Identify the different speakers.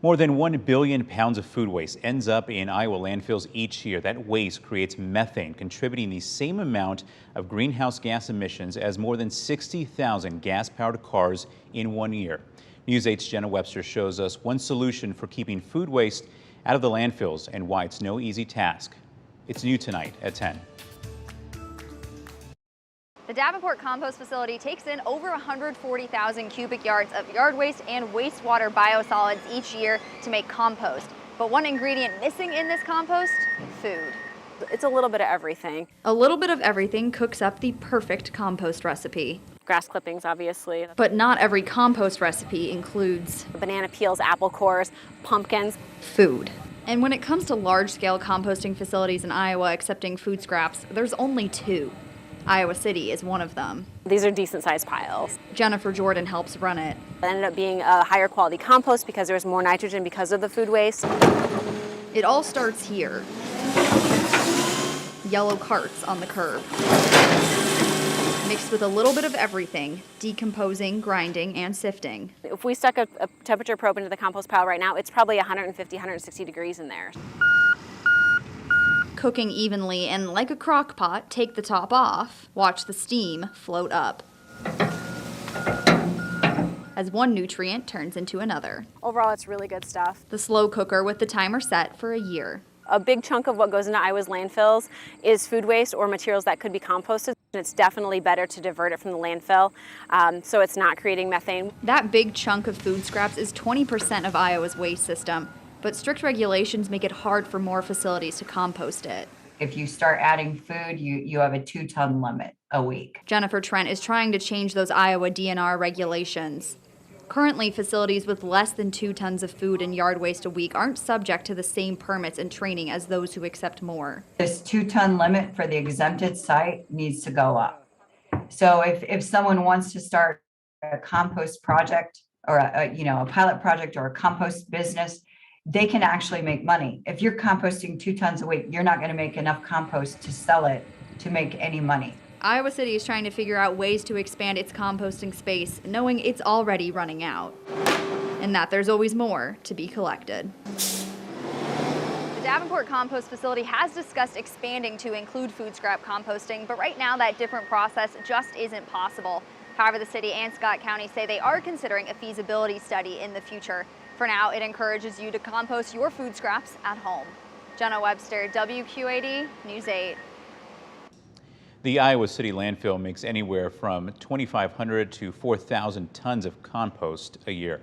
Speaker 1: More than 1 billion pounds of food waste ends up in Iowa landfills each year. That waste creates methane, contributing the same amount of greenhouse gas emissions as more than 60,000 gas-powered cars in 1 year. News 8's Jenna Webster shows us one solution for keeping food waste out of the landfills and why it's no easy task. It's new tonight at 10.
Speaker 2: The Davenport compost facility takes in over 140,000 cubic yards of yard waste and wastewater biosolids each year to make compost. But one ingredient missing in this compost? Food.
Speaker 3: It's a little bit of everything.
Speaker 2: A little bit of everything cooks up the perfect compost recipe.
Speaker 3: Grass clippings, obviously.
Speaker 2: But not every compost recipe includes
Speaker 3: Banana peels, apple cores, pumpkins.
Speaker 2: Food. And when it comes to large-scale composting facilities in Iowa accepting food scraps, there's only 2. Iowa City is one of them.
Speaker 3: These are decent-sized piles.
Speaker 2: Jennifer Jordan helps run it.
Speaker 3: It ended up being a higher quality compost because there was more nitrogen because of the food waste.
Speaker 2: It all starts here. Yellow carts on the curb. Mixed with a little bit of everything, decomposing, grinding, and sifting.
Speaker 3: If we stuck a temperature probe into the compost pile right now, it's probably 150, 160 degrees in there.
Speaker 2: Cooking evenly, and like a crock pot, take the top off, watch the steam float up as one nutrient turns into another.
Speaker 3: Overall, it's really good stuff.
Speaker 2: The slow cooker with the timer set for a year.
Speaker 3: A big chunk of what goes into Iowa's landfills is food waste or materials that could be composted. It's definitely better to divert it from the landfill so it's not creating methane.
Speaker 2: That big chunk of food scraps is 20% of Iowa's waste system. But strict regulations make it hard for more facilities to compost it.
Speaker 4: If you start adding food, you have a 2-ton limit a week.
Speaker 2: Jennifer Trent is trying to change those Iowa DNR regulations. Currently, facilities with less than 2 tons of food and yard waste a week aren't subject to the same permits and training as those who accept more.
Speaker 4: This 2-ton limit for the exempted site needs to go up. So if someone wants to start a compost project or a pilot project or a compost business, they can actually make money. If you're composting 2 tons a week, you're not going to make enough compost to sell it to make any money.
Speaker 2: Iowa City is trying to figure out ways to expand its composting space, knowing it's already running out, and that there's always more to be collected. The Davenport compost facility has discussed expanding to include food scrap composting, but right now that different process just isn't possible. However, the city and Scott County say they are considering a feasibility study in the future. For now, it encourages you to compost your food scraps at home. Jenna Webster, WQAD News 8.
Speaker 1: The Iowa City landfill makes anywhere from 2,500 to 4,000 tons of compost a year.